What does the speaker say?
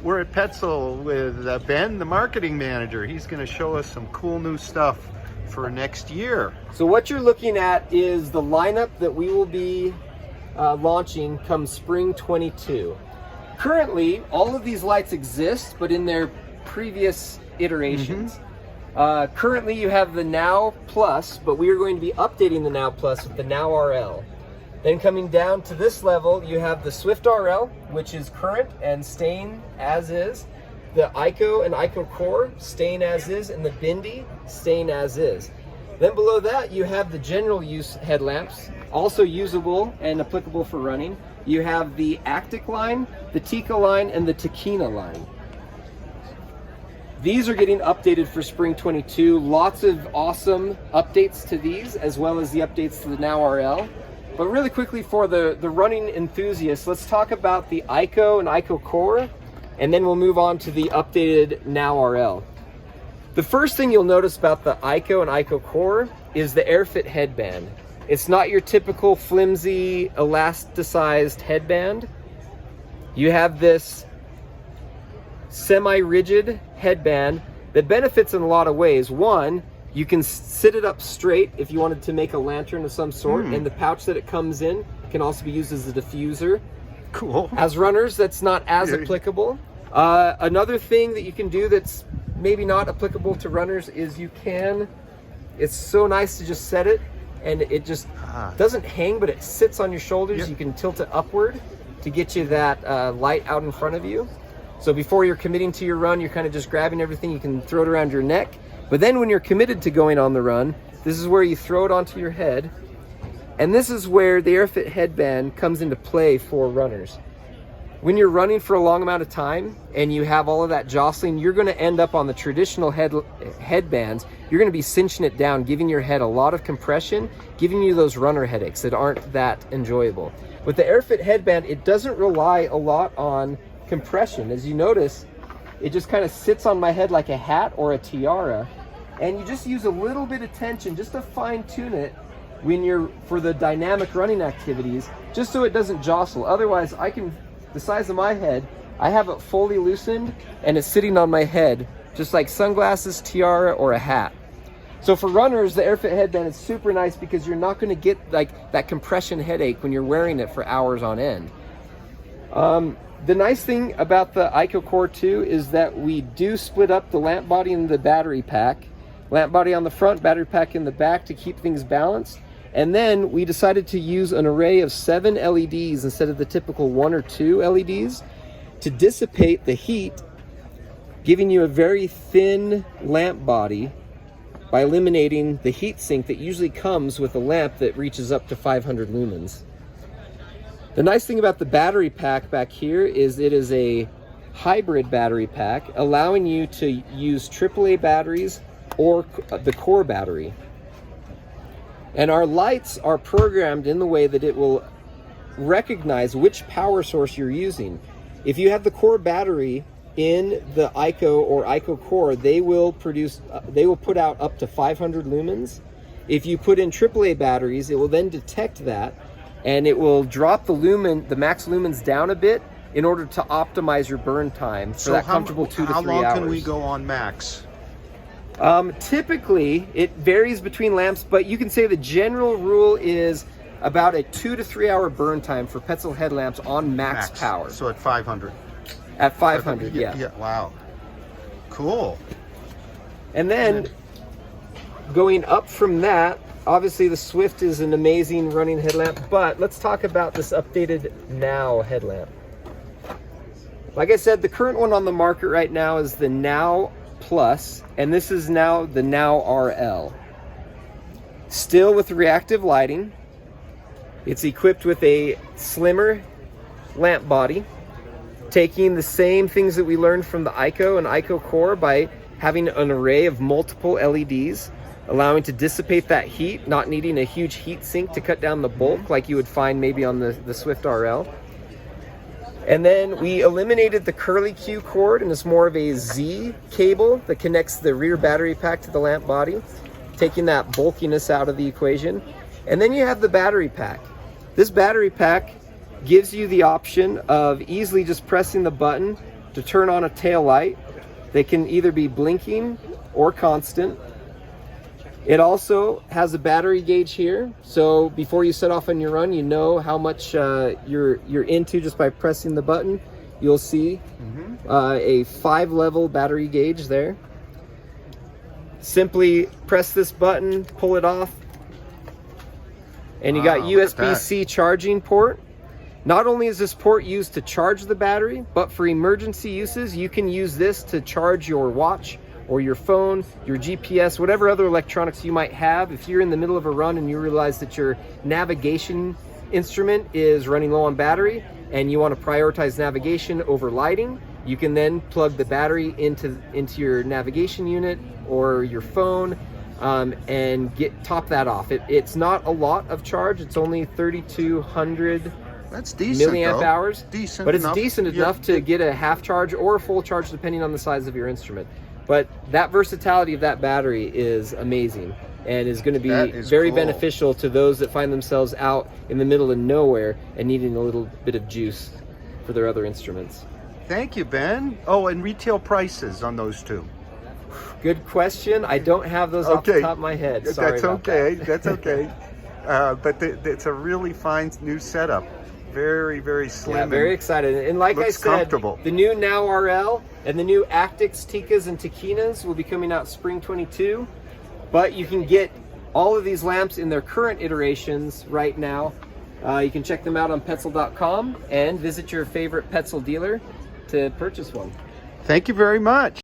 We're at Petzl with Ben, the marketing manager. He's going to show us some cool new stuff for next year. So what you're looking at is the lineup that we will be launching come spring 22. Currently, all of these lights exist, but in their previous iterations. Currently, you have the Now Plus, but we are going to be updating the Now Plus with the Now RL. Then coming down to this level, you have the Swift RL, which is current and staying as is. The Ico and Ico Core staying as is, and the Bindi staying as is. Then below that, you have the general use headlamps, also usable and applicable for running. You have the Actic line, the Tika line, and the Takina line. These are getting updated for spring 22. Lots of awesome updates to these, as well as the updates to the Now RL. But really quickly for the running enthusiasts, let's talk about the Ico and Ico Core, and then we'll move on to the updated Now RL. The first thing you'll notice about the Ico and Ico Core is the Airfit Headband. It's not your typical flimsy, elasticized headband. You have this semi-rigid headband that benefits in a lot of ways. One, you can sit it up straight if you wanted to make a lantern of some sort, and the pouch that it comes in can also be used as a diffuser. Cool. As runners, that's not as applicable. Another thing that you can do that's maybe not applicable to runners is it's so nice to just set it, and it just doesn't hang, but it sits on your shoulders. You can tilt it upward to get you that light out in front of you. So before you're committing to your run, you're kind of just grabbing everything, you can throw it around your neck. But then when you're committed to going on the run, this is where you throw it onto your head. And this is where the Airfit Headband comes into play for runners. When you're running for a long amount of time and you have all of that jostling, you're going to end up on the traditional headbands. You're going to be cinching it down, giving your head a lot of compression, giving you those runner headaches that aren't that enjoyable. With the Airfit Headband, it doesn't rely a lot on compression. As you notice, it just kind of sits on my head like a hat or a tiara. And you just use a little bit of tension just to fine tune it for the dynamic running activities, just so it doesn't jostle. Otherwise, the size of my head, I have it fully loosened and it's sitting on my head, just like sunglasses, tiara, or a hat. So for runners, the Airfit Headband is super nice because you're not going to get like that compression headache when you're wearing it for hours on end. The nice thing about the Ico Core 2 is that we do split up the lamp body and the battery pack. Lamp body on the front, battery pack in the back to keep things balanced. And then we decided to use an array of 7 LEDs instead of the typical 1 or 2 LEDs to dissipate the heat, giving you a very thin lamp body by eliminating the heat sink that usually comes with a lamp that reaches up to 500 lumens. The nice thing about the battery pack back here is it is a hybrid battery pack, allowing you to use AAA batteries or the core battery. And our lights are programmed in the way that it will recognize which power source you're using. If you have the core battery in the Ico or Ico Core, they will put out up to 500 lumens. If you put in AAA batteries, it will then detect that, and it will drop the max lumens down a bit in order to optimize your burn time for that comfortable 2 to 3 hours. How long can we go on max? Typically, it varies between lamps, but you can say the general rule is about a 2 to 3 hour burn time for Petzl headlamps on max power. So at 500? At 500, yeah. Wow. Cool. And then going up from that, obviously the Swift is an amazing running headlamp, but let's talk about this updated Now headlamp. Like I said, the current one on the market right now is the Now Plus, and this is now the Now RL. Still with reactive lighting. It's equipped with a slimmer lamp body, taking the same things that we learned from the Ico and Ico Core by having an array of multiple LEDs, allowing to dissipate that heat, not needing a huge heat sink to cut down the bulk like you would find maybe on the Swift RL. And then we eliminated the curly Q cord, and it's more of a Z cable that connects the rear battery pack to the lamp body, taking that bulkiness out of the equation. And then you have the battery pack. This battery pack gives you the option of easily just pressing the button to to turn on a tail light. They can either be blinking or constant. It also has a battery gauge here, so before you set off on your run, you know how much you're into just by pressing the button. You'll see a 5-level battery gauge there. Simply press this button, pull it off, and you got USB-C charging port. Not only is this port used to charge the battery, but for emergency uses, you can use this to charge your watch or your phone, your GPS, whatever other electronics you might have. If you're in the middle of a run and you realize that your navigation instrument is running low on battery and you want to prioritize navigation over lighting, you can then plug the battery into your navigation unit or your phone and top that off. It's not a lot of charge. It's only 3,200 That's decent, milliamp hours, decent but it's enough. decent enough to get a half charge or a full charge depending on the size of your instrument. But that versatility of that battery is amazing and is going to be very beneficial to those that find themselves out in the middle of nowhere and needing a little bit of juice for their other instruments. Thank you, Ben. Oh, and retail prices on those two. Good question. I don't have those off the top of my head. Sorry. That's okay. That's okay. But it's a really fine new setup. Very, very slim. Yeah, very excited. And like I said, the new Now RL and the new Actix Tikas and Takinas will be coming out spring 22. But you can get all of these lamps in their current iterations right now. You can check them out on Petzl.com and visit your favorite Petzl dealer to purchase one. Thank you very much.